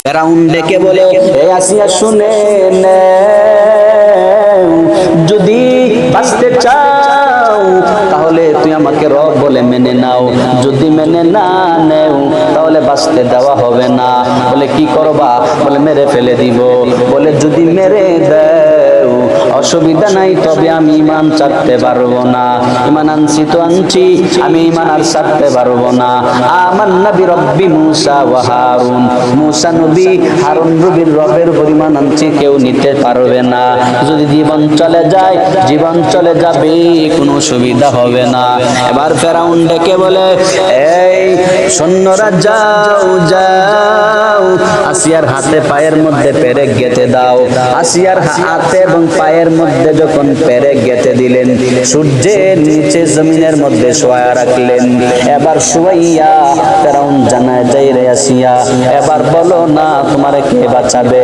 ফেরাউন ডেকে বলে, এ আসিয়া শুনে নেও, যদি বাঁচতে চাও তাহলে তুই আমাকে রব বলে মেনে নাও, যদি মেনে না নেও তাহলে বাঁচতে দেওয়া হবে না। বলে কি করবা? বলে মেরে ফেলে দিব। বলে যদি মেরে দেও অসুবিধা নাই, তবে আমি ঈমান ছাড়তে পারবো না। ঈমান আনছি তো আনছি, আমি ঈমান আর ছাড়তে পারবো না। আমান্না বিরব্বি মূসা ওয়া হারুন, মূসা নবী হারুন নবীর রবের পরিমাণ আনছি, কেউ নিতে পারবে না। যদি জীবন চলে যায়, জীবন চলে যাবে, কোনো সুবিধা হবে না। এবার ফেরাউন ডেকে বলে, এই সৈন্যরা যাও যাও, আসিয়ার হাতে পায়ের মধ্যে পেরেক গেঁথে দাও। আসিয়ার হাতে এবং পায়ের মধ্যে যখন পেরেক গেঁথে দিলেন, সূর্যের নিচে জমিনের মধ্যে শোয়া রাখলেন। এবার শুয়াইয়া ফেরাউন জানায়, যাই রে আসিয়া, এবার বলো না তোমার কে বাঁচাবে?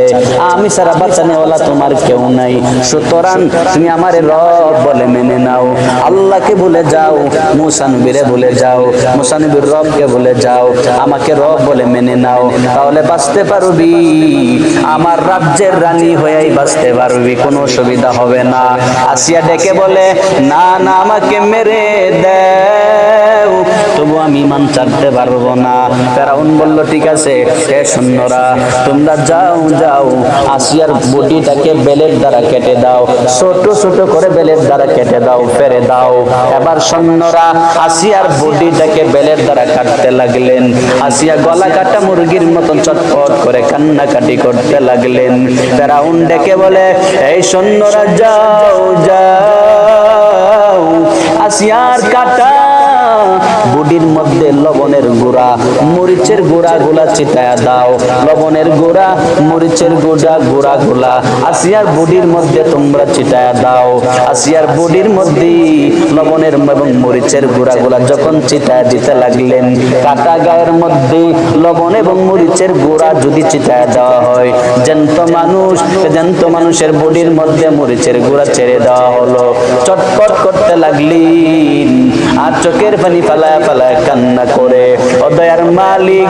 আমি সারা বাঁচানেওয়ালা তোমার কেউ নাই, সুতরাং তুমি আমার রব বলে মেনে নাও। আল্লাহকে ভুলে যাও, মূসা নবীরে ভুলে যাও, মূসা নবীর রবকে ভুলে যাও, আমাকে রব বলে মেনে নাও, তাহলে বাঁচতে পারবি, আমার রাজ্যের রানী হয়েই বাঁচতে পারবি, কোনো অসুবিধা হবে না। আসিয়া ডেকে বলে, না না, আমাকে মেরে দেও, তবু আমি ঈমান ছাড়তে পারবো না। ফেরাউন বলল, ঠিক আছে, হে সৈন্যরা তোমরা যাও যাও, আসিয়ার বডিটাকে বেলের দ্বারা কেটে দাও, ছোট ছোট করে বেলের দ্বারা কেটে দাও, ফেরে দাও। এবার সৈন্যরা আসিয়ার বডিটাকে বেলের দ্বারা কাটতে লাগলেন। আসিয়া গলা কাটা মুরগির মতন চটপট করে কান্নাকাটি করতে লাগলেন। ফেরাউন ডেকে বলে, এই সৈন্যরা যাও যাও, আসিয়ার কাটা বডির মধ্যে লবণের গুঁড়া, মরিচের গুঁড়া গুলা ছিটায়া দাও, লবণের গুঁড়া, মরিচের গুঁড়া গুঁড়া গুলা আসিয়ার বডির মধ্যে তোমরা ছিটায়া দাও। আসিয়ার বডির মধ্যে লবণের এবং মরিচের গুঁড়া গুলা যখন ছিটায়া দিতে লাগলেন, কাটা গায়ের মধ্যে লবণ এবং মরিচের গুঁড়া যদি ছিটায়া দেওয়া হয়, জ্যান্ত মানুষের বডির মধ্যে মরিচের গুঁড়া ছেড়ে দেওয়া হলো, চটপট করতে লাগলেন আর চোখের পানি ফালায় ফালায় কান্না করে, ও দয়ার মালিক,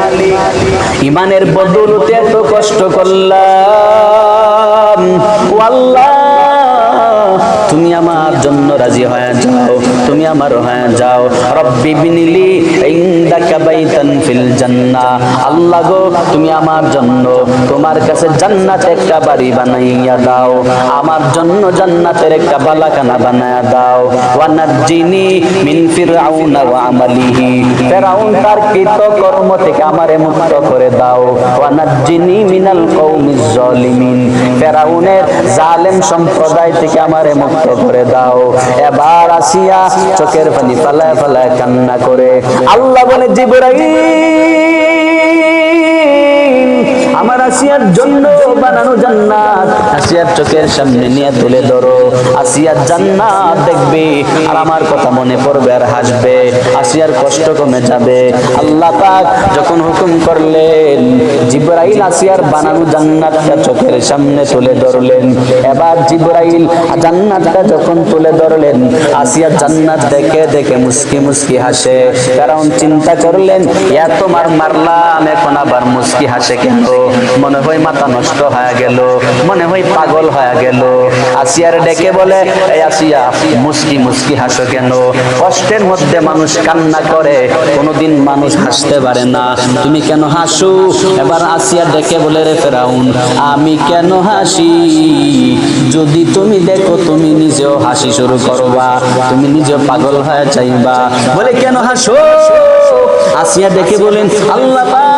ঈমানের বদৌলতে এত কষ্ট করলাম, ও আল্লাহ তুমি আমার জন্য রাজি হয়ে যাও, তুমি আমার হয়ে যাও। রব্বি বিনিলি ইনদাকা বাইতান ফিল জান্নাহ, আল্লাহ গো তুমি আমার জন্য তোমার কাছে জান্নাতে একটা বাড়ি বানাইয়া দাও, আমার জন্য জান্নাতের একটা বালাখানা বানায়া দাও। ওয়া নাজ্জিনি মিন ফিরআউনা ওয়া আমালিহি, ফিরআউন তার কৃতকর্ম থেকে আমারে মুক্ত করে দাও। ওয়া নাজ্জিনি মিনাল কওমিজ জালিমিন, ফিরআউনের জালেম সম্প্রদায় থেকে আমারে মুক্ত করে দাও। এবার আসিয়া চোখের পানি ফালায় ফালায় কান্না করে আল্লাহ বলে, জিবরাইল, আমার আসিয়ার জন্য বানানো জান্নাত আসিয়ার চোখের সামনে নিয়ে তুলে ধরো, আসিয়ার জান্নাত দেখবে আর আমার কথা মনে পড়বে আর হাসবে, আসিয়ার কষ্ট কমে যাবে। আল্লাহ পাক যখন হুকুম করলেন, জিবরাইল আসিয়ার বানানো জান্নাতটা চোখের সামনে তুলে ধরলেন। এবার জিবরাইল জান্নাতটা যখন তুলে ধরলেন, আসিয়া জান্নাত দেখে দেখে মুস্কি মুস্কি হাসে। কারণ চিন্তা করলেন, এত মারলাম, এখন আবার মুস্কি হাসে কেন? মনে হয় মাথা নষ্ট হয়ে গেল, মনে হয় পাগল হয়ে গেল। আসিয়ার ডেকে বলে, এই আসিয়া, মুস্কি মুস্কি হাসো কেন? কষ্টের মধ্যে মানুষ কান্না করে, কোনোদিন মানুষ হাসতে পারে না, তুমি কেন হাসো? এবার আসিয়া ডেকে বলে, রে ফেরাউন, আমি কেন হাসি? যদি তুমি দেখো তুমি নিজেও হাসি শুরু করবা, তুমি নিজেও পাগল হয়ে যাইবা। বলে কেন হাসো? আসিয়া ডেকে বলেন, আল্লাহ পাক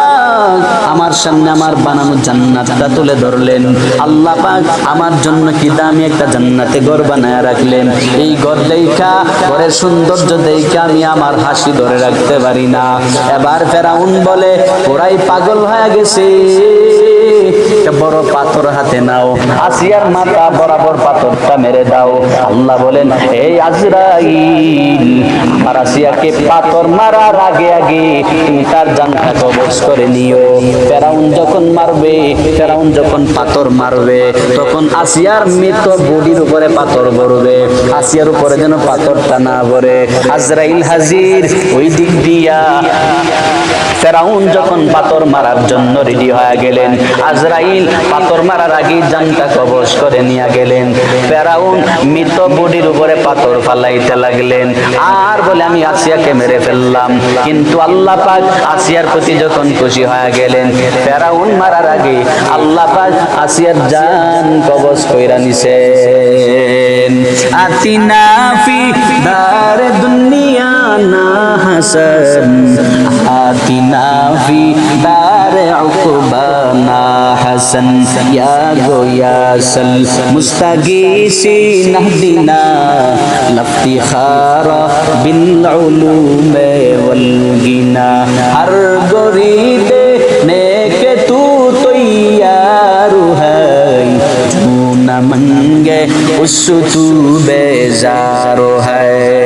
আমার সামনে আমার বানানো জান্নাতটা তুলে ধরলেন, আল্লাহ পাক আমার জন্য কি দামি একটা জান্নাতে ঘর বানায় রাখলেন। এই ঘর দেখা, ঘরের সৌন্দর্য দেখা আমি আমার হাসি ধরে রাখতে পারি না। এবার ফেরাউন বলে, ওরাই পাগল হয়ে গেছে, বড় পাথর হাতে নাও, আসিয়ার মাথা বরাবর পাথরটা মেরে দাও। আল্লাহ বলেন, এই আজরাইল, আমার আসিয়াকে পাথর মারার আগে আগে তুমি তার জানটা কবজ করে নিও। ফেরাউন যখন মারবে, ফেরাউন যখন পাথর মারবে, তখন আসিয়ার মৃত বডির উপরে পাথর পড়বে, আসিয়ার উপরে যেন পাথরটা না পড়ে। আজরাইল হাজির ওই দিক দিয়া। ফেরাউন যখন পাথর মারার জন্য রেডি হয়ে গেলেন, আজরাইল পাথর মারার আগে জানটা কবজ করে নিয়ে গেলেন। ফেরাউন মৃত বডির উপরে পাথর ফালাইতে লাগলেন, আর বলে আমি আসিয়াকে মেরে ফেললাম। কিন্তু আল্লাহ পাক আসিয়ার প্রতি যখন খুশি হয়ে গেলেন, ফেরাউন মারার আগে আল্লাহ পাক আসিয়ার জান কবজ কইরা নিছেন। আতিনা ফি দারে দুনিয়া না হাসান, আতিনা ফি দারে উকবানা হাসান, ইয়া গোয়াসাল মুস্তাগীসিন আহদিনা লাফতিখারা বিল উলুমে ওয়াল গিনা। হর গরিদে নেকে তু তৈয়ারু হাই, তু না মঙ্গে উস তু বেজারো হায়।